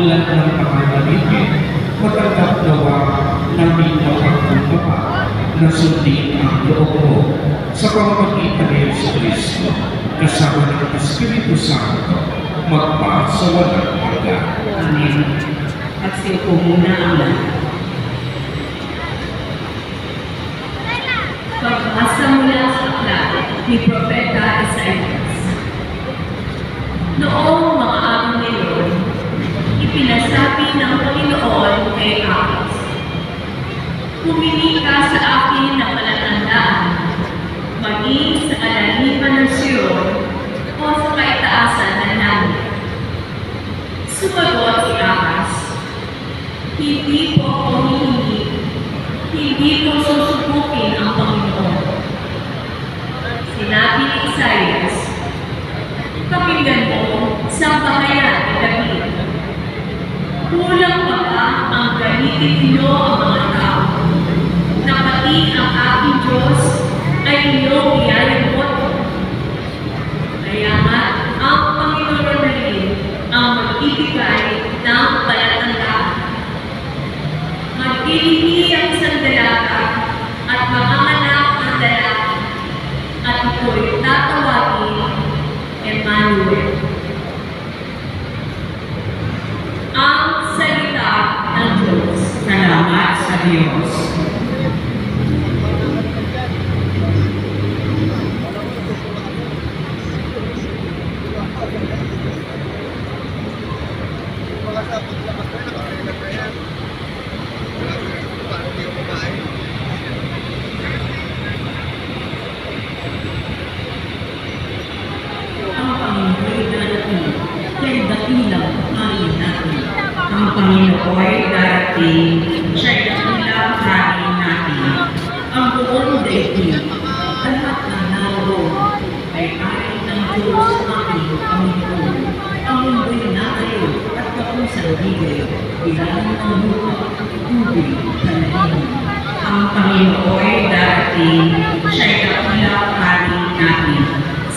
tulad ng panganalitin, matanggap nawa namin ang pagkumpapa na sundin ang loob mo sa pamamagitan ni Yesu Cristo kasama ng Espiritu Santo magpa sa walang hanggan. Amen. At siupo muna ang lahat. Pagbasa mula sa aklat ni Propeta Isaias. Noong mga araw ngayon, ipinasabi ng Panginoon kay Ahaz, "Pumili ka sa akin ng palatandaan, maging sa kalaliman ng Sion o sa kaitaasan ng langit." Sumagot si Ahaz, "Hindi po ako hihingi, hindi ko susubukin ang Panginoon." Sinabi ni Isaias, "Pakinggan mo sa bahayan ni David. Kulang pa ba ang gamitin niyo ang mga tao, na pati ang aking Diyos ay inyong iyayamot? Kaya nga, ang Panginoon na rin ang magbibigay ng palatandaan. Maghihingi ang isang dalaga at manganganak ang lalaki, at ito'y tatawagin Emmanuel." Ang salita ng Diyos. Salamat sa Diyos. Ang Panginoon darating, kay dakilang hari natin. Ang Panginoon darating, siya'y dakilang hari natin. Ang buong daigdig, lahat na naroon, ay ari ng Diyos ating Panginoon. Ang mundo'y natayo at kapusang bigay, ilalim ng lupa, tubig, panahon. Ang Panginoon darating, siya'y dakilang hari natin.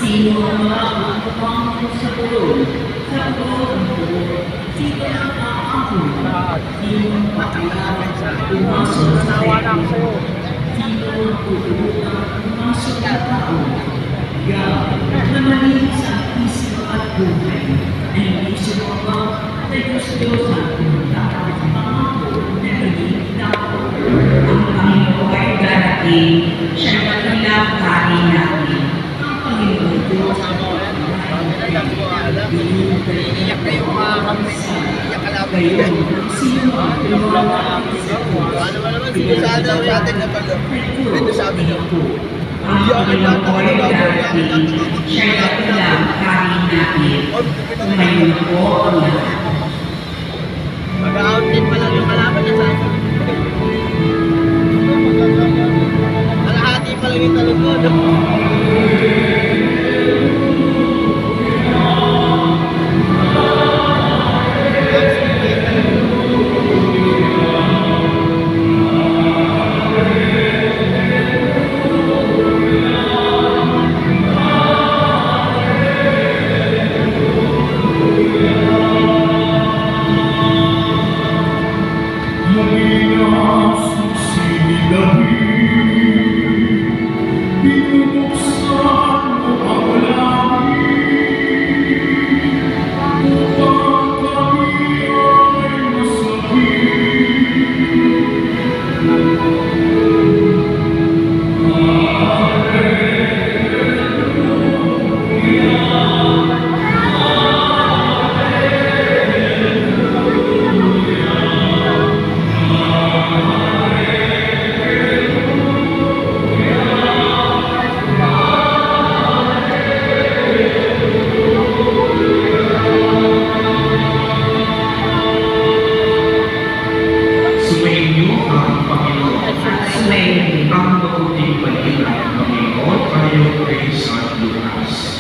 Sino ang mga upang sa pulong, sa pulong ang pulong, sino ang aahon, sino ang pakilawan, pumasok sa pulong, sino ang tutulungan, pumasok sa tao. Yan, na maliit sa isip at buhay, na hindi sumabang na Diyos at pumuntahan sa pangako na hindi tao. Ang Panginoon ay darating, siya'y dakilang hari natin. Panginoon Diyos ang Iyak kayo mga kamisi, iyak kalaban kayo, sino ang tumawa sa Diyos? Ano ba naman, sinisada natin na pag ito sabi niyo. Ang Panginoon ay darating, siya'y dakilang hari natin. Tumayo po ang lahat. Mag-outin pa lang yung kalaban niya sa akin. Kalahati pa lang yung talong mo.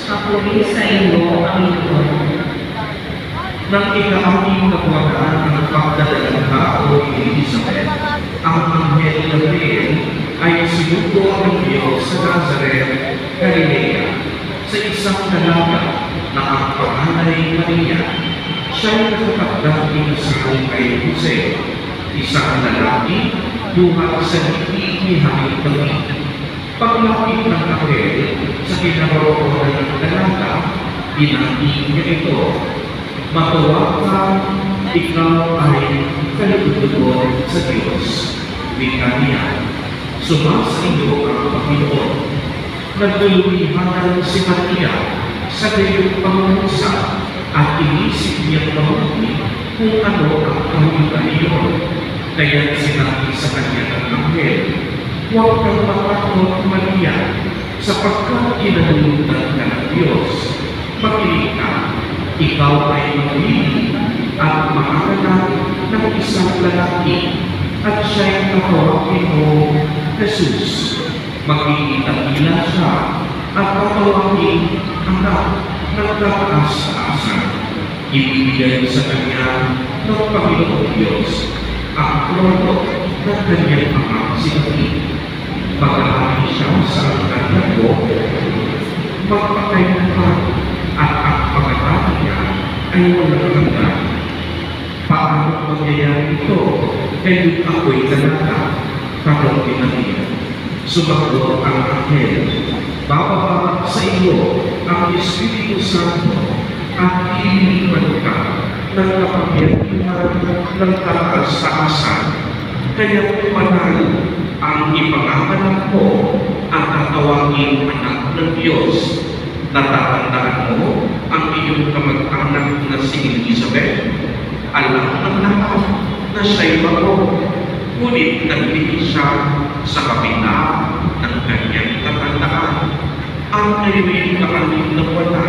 Papuri sa iyo, Panginoon. Nang ika-anim na buwan ng pagdadalang tao ni Elizabeth, ang anghel Gabriel ay sinugo ng Diyos sa Nazareth, Galilea, sa isang dalaga na ang pangalan ay Maria. Siya'y nakatakdang inasal kay Jose, isang lalaki, buhat sa hindi ni Hamid David. Paglapit ng Abel sa kinabaroonan ng dalaga, binati niya ito, "Matuwa ka, ikaw ay kalugod sa Diyos." Wika niya, "Sumasa-iyo ang Panginoon." Nagdulumihan si Maria sa gayong pangunsa at inisip niyang mabuti kung ano ang kahulugan iyon. Kaya sinabi sa kanya ng anghel, "Huwag kang matakot, Maria, sapagkat kinalulutan ka ng Diyos. Makinig ka, ikaw ay mamili at makakanak ng isang lalaki, at siya'y tatawagin mo Jesus. Magkikita-kila siya at tatawagin anak ng kataas-taasan. Ibibigay sa kanya ng Panginoong Diyos ang trono ng kanyang ama si David. Mag-ahari siya sa kanyang buhok, magpakailanman, at ang pangatapos niya ay walang hanggan. Paano mangyayari ito? Ngayon ako'y dalaga, tanong ni Maria. Sumagot ang anghel, "Bababa sa iyo ang Espiritu Santo at iiniwan ka ng kapangyarihan ng kataas-taasan. Kaya banal ang ipanganganak mo at tatawagin anak ng Diyos. Natatandaan mo ang iyong kamag-anak na si Elizabeth? Alam ng lahat na siya'y bago, ngunit nagbili siya sa kabila ng kanyang katandaan. Ang ngayon'y kapalit na wala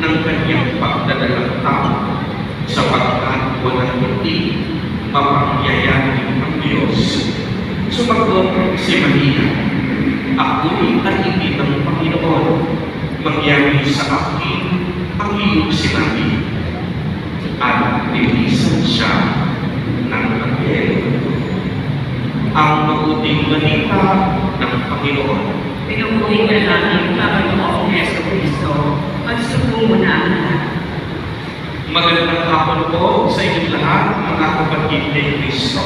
ng kanyang pagdadalang tao, sapagkat walang hindi mapangyayari ng Diyos." Sumagot si Maria, "Ako'y anibig ng Panginoon, mangyari sa akin ang iyong sinabi." At nilisan siya ng anghel. Ang mabuting balita ng Panginoon. Pinupuri ka namin, Panginoong Yeso Cristo, at sumunod na ang lahat. Magandang hapon po sa inyong lahat, mga kapatid ni Cristo.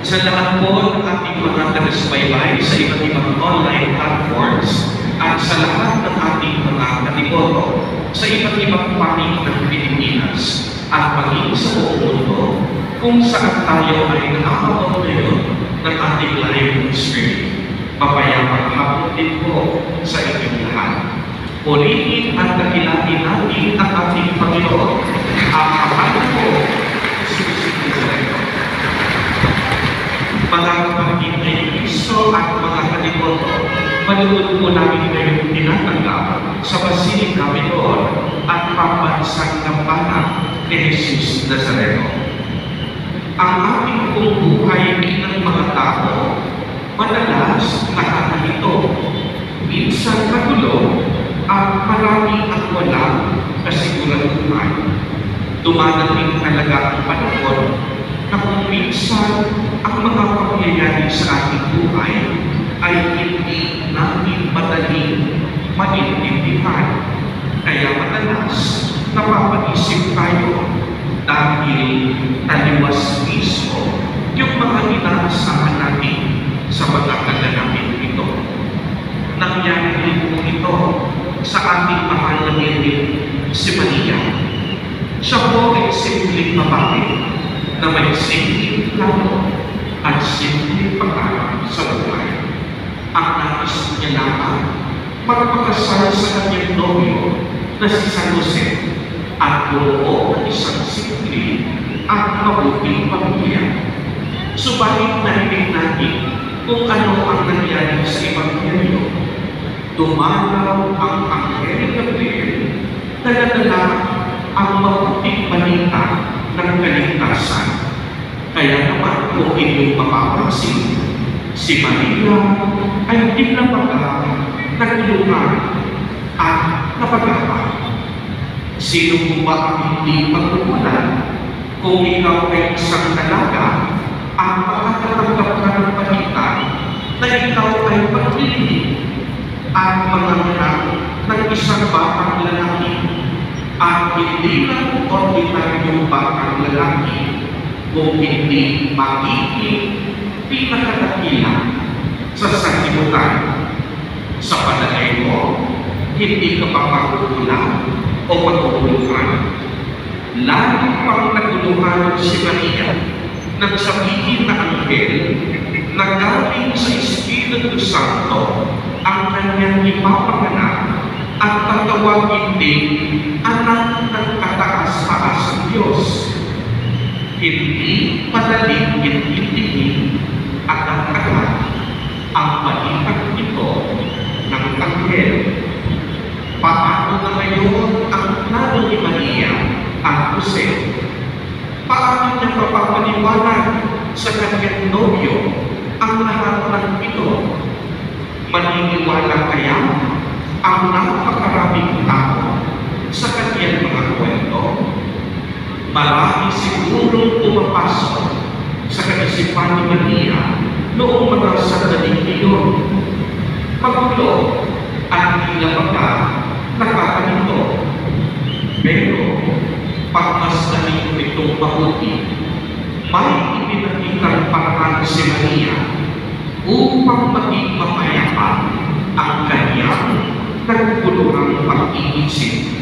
Sa lahat po ng ating mga taga-subaybay sa iba't ibang online platforms at sa lahat ng ating mga katiboto sa iba't ibang panig ng Pilipinas at maging sa buong mundo kung saan tayo ay nakakapag ngayon ng ating live stream. Mapayapang hapon din po sa inyong lahat. Purihin at dakilain natin ang ating Panginoon, ang Ama po, Jesus Cristo. Mga kapatid ni Cristo at mga katiboto, manunood po namin ngayong tinatanggap sa Basilika Minor at pambansang kampana ni Jesus Nazareno. Ang ating pong buhay ng mga tao, madalas nakakalito, minsan magulo, at marami ang walang kasiguraduhan. Dumadating talaga ang panahon na kung minsan ang mga pangyayari sa ating buhay ay hindi natin madaling maintindihan. Kaya madalas napapaisip tayo dahil taliwas mismo yung mga inaasahan natin sa mga kaganapin ito. Nangyari rin po ito sa ating mahal na Birhen si Maria. Siya po ay simpleng babae na may simpleng plano at simpleng pangarap sa buhay. Ang nais niya lamang magpakasal sa kanyang nobyo na si San Jose at buo ng isang simple at mabuting pamilya. Subalit narinig natin kung ano ang nangyari sa Ebanghelyo. Dumalaw ang anghel Gabriel, dala-dala ang mabuting balita ng kaligtasan. Kaya naman kung inyong mapapansin, si Maria ay dinapaga, nagtulungan at napagapa. Sino po ba ang hindi pagkukulan kung ikaw ay isang dalaga ang makakatanggap ka ng balita na ikaw ay pag-ibig at manganak ng isang batang lalaki? At hindi lang ordinaryong batang lalaki, kung hindi magiging pinakadakila sa sanlibutan. Sa palagay mo, hindi ka ba magugulang o maguguluhan? Lalo pang naguluhan si Maria, nagsabihin na anghel na galing sa Espiritu Santo ang kanyang ipapanganak at tatawagin din anak ng kataas-taas ng Diyos. Hindi madaling intindihin agad-agad ang balitang ito ng anghel. Paano na ngayon ang plano ni Maria at Jose? Paano niya papapaliwanag sa kanyang nobyo ang lahat ng ito? Maniniwala kaya ang napakaraming tao sa kanyang mga kwento? Marami sigurong pumapasok sa kaisipan ni Maria noong mga sandaling iyon. Magulo at hindi naman nakakalito. Pero pagmasdaling itong mabuti, may ipinakitang paraan si Maria upang maging mapayapa ang kanyang nagpuluhang pag-iisip.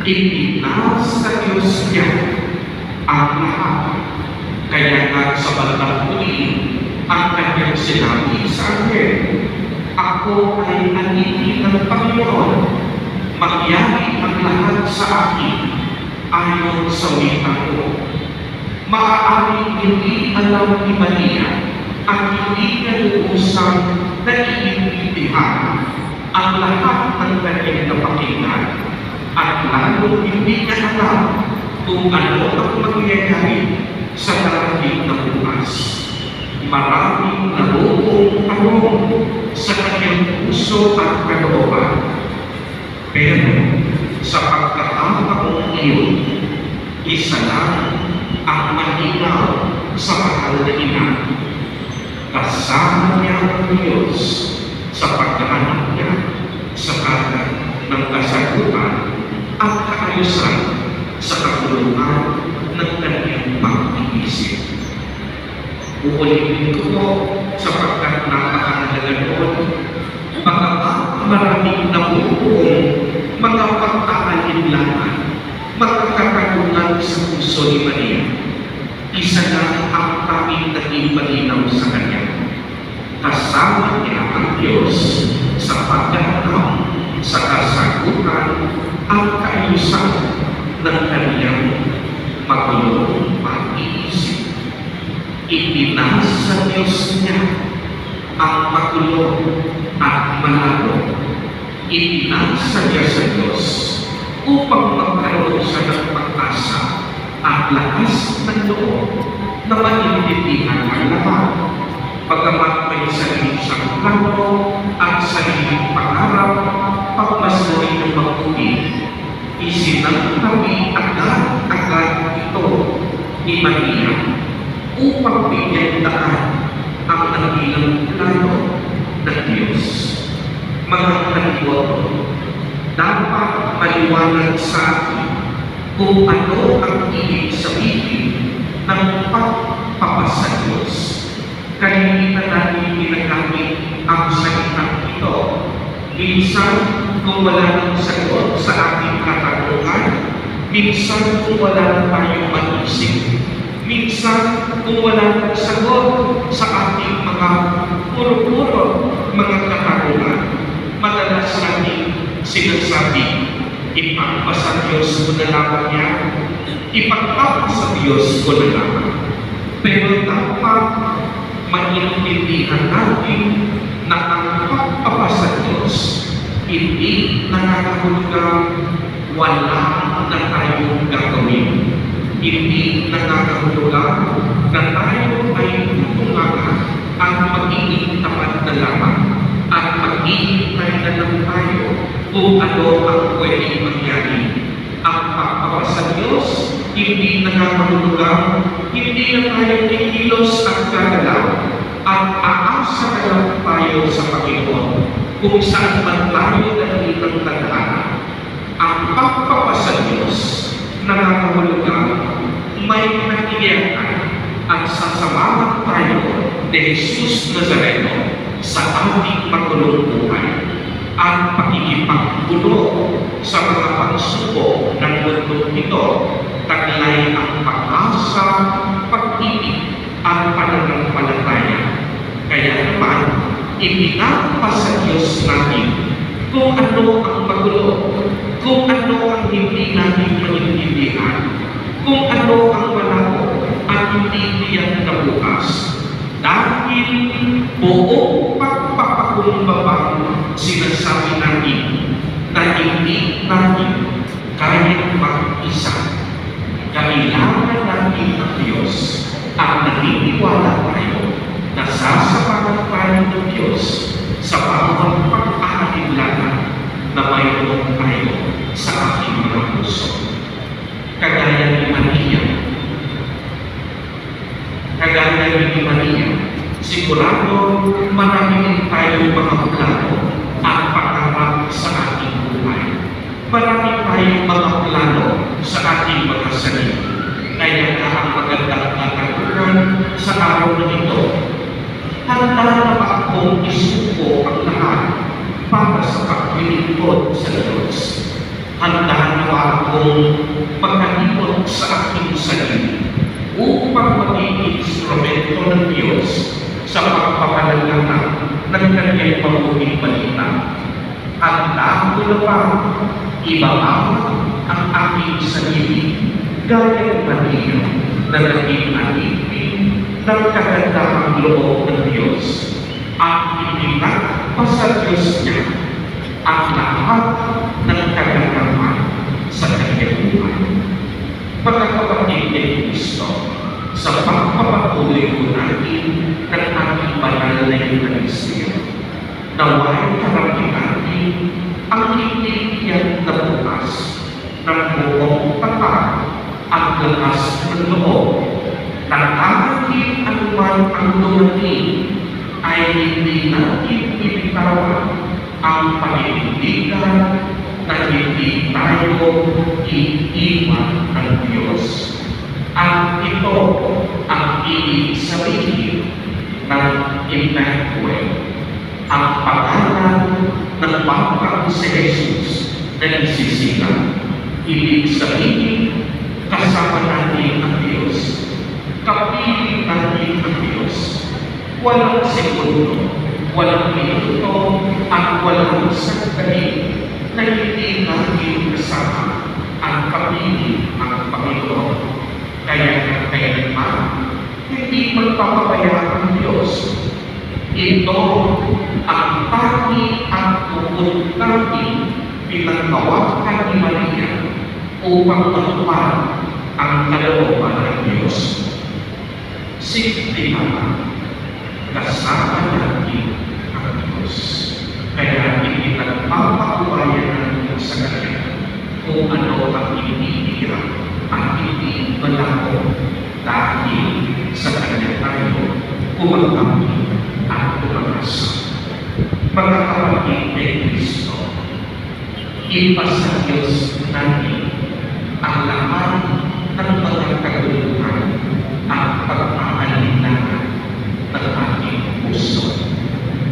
Ipinasa sa Diyos niya ang lahat. Kaya nga sa bandang huli, ang kanyang sinabi sa anghel, "Ako ay anili ng Panginoon, magyari ang lahat sa akin ayon sa wika ko." Maaaring hindi alam ni Maria at hindi niya luusang naiintindihan ang lahat ng kanyang napakinggan, at lalo hindi niya alam kung ano ang mangyayari sa darating na bukas. Maraming nabuong tanong sa kanyang puso at kalooban. Pero sa pagkakataong iyon, isa lang ang malinaw sa mahal na ina. Kasama niya ang Diyos sa pagkahanap niya sa kanya ng kasagutan at kaayusan sa kakulungan ng kanyang pag-iisip. Uulitin ko po sapagkat napakahalaga noon, baka maraming nabubuong mga pagkakalinlangan, magkakaroon sa puso ni Maria. Isa lang ang tanging naging malinaw sa kanya. Kasama niya ang Diyos sa paghahanap sa kasagutan at kaayusan ng kanyang magulong pag-iisip. Ipinasa sa Diyos niya ang magulo at malalo. Ipinasa niya sa Diyos upang magkaroon siya ng pag-asa at lakas ng loob na maintindihan ang lahat. Pagkamat may sarili siyang plano at sariling pangarap, pagmasuri ng mabuti, isinagtabi agad-agad ito ni Maria upang bigyan daan ang nagilang plano ng Diyos. Mga kaliwat, dapat maliwanag sa atin kung ano ang ibig sabihin ng pagpapasa Diyos. Kalimitan natin ginagamit ang salitang ito. Minsan, kung wala ng sagot sa ating katanungan, minsan kung wala na tayong mag-isip, minsan kung wala ng sagot sa ating mga puro-puro mga katanungan, madalas natin sinasabi, ipagpasa Diyos ko na lamang yan, ipagpapasa Diyos ko na lamang. Pero dapat maintindihan natin na ang pagpapasa Diyos hindi nakakahulugang wala na tayong gagawin. Hindi nakakahulugang na tayo ay tutungahan at magiging tapat na lamang at maghihintay na lang tayo kung ano ang pwedeng mangyari. Ang pagpapasa Diyos hindi nakakahulugang hindi na tayo kikilos at gagalaw at aasa na lang tayo sa Panginoon kung saan man tayo nakikitang tadhana. Ang pagpapasa Diyos nangangahulugang may nakiyakan at sasamahan tayo ni Jesus Nazareno sa ating magulong buhay at pakikipagpuno sa mga pagsubok ng mundong ito, taglay ang pag-asa, pag-ibig at pananampalataya. Kaya naman, ipinapa sa Diyos natin kung ano ang magulo, kung ano ang hindi natin maintindihan, kung ano ang malabo at hindi tiyak na bukas. Dahil buong pagpapakumbabang sinasabi natin na hindi natin kaya mag-isa. Kailangan natin ang Diyos at naniniwala tayo na sasamahan tayo ng Diyos sa bawat pag-aalinlangan na mayroon tayo sa ating mga puso. Kagaya ni Maria, sigurado marami tayong mga plano at pangarap sa ating buhay. Marami tayong mga plano sa ating mga sarili. Kaya nga ang magandang katanungan sa araw na ito, handa na ba akong isuko ang lahat para sa paglilingkod sa Diyos? Handa na ba akong pagkalipot sa aking sarili upang maging instrumento ng Diyos sa pagpapalalaman ng kanyang mabuting balita? Handa ko na ba ibabawat ang aking sarili gaya ng Maria na naging alipin ng kagandahang loob ng Diyos at ipinagpa sa Diyos niya ang lahat ng kagandahan sa kanyang buhay. Mga kapatid ni Kristo, sa pagpapatuloy ko natin ng ating banal na Eucharistia, naway harapin natin ang titiyak na bukas ng buong tapat at lakas ng loob na kahit anuman ang dumating ay hindi natin ibitawan ang paninindigan na hindi tayo iiwan ng Diyos. At ito ang ibig sabihin ng Emmanuel, ang pangalan ng Panginoon si Jesus na nagsisilang. Ibig sabihin, kasama natin ang Diyos, kapiling natin ang Diyos. Walang segundo, walang minuto, at walang sandali na hindi natin kasama ang kapiling ang Panginoon. Kaya kailanman, hindi magpapabaya ang Diyos. Ito ang tanging at bukod natin pinagkawakan ni Maria upang matupad ang kalooban ng Diyos. Simple naman, kasama natin ang Diyos. Kaya ipinagpapakubayan natin sa Kanya kung ano ang inibigyan at hindi malako dahil sa Kanya tayo kumakampi at tumakas. Mga kapatid ni Kristo, ipasa Diyos natin ang lahat ng mga kaguluhan at pag-aalinlangan ng ating puso.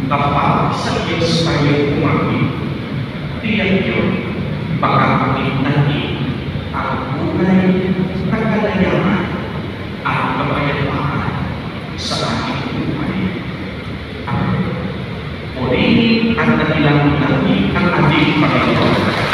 Kapag sa Diyos tayo kumapit, tiyak yun, pagkakapit natin ang buhay na kalayaman at kapayapaan sa ating buhay. Amen. Purihin at nakilang natin ang ating Panginoon.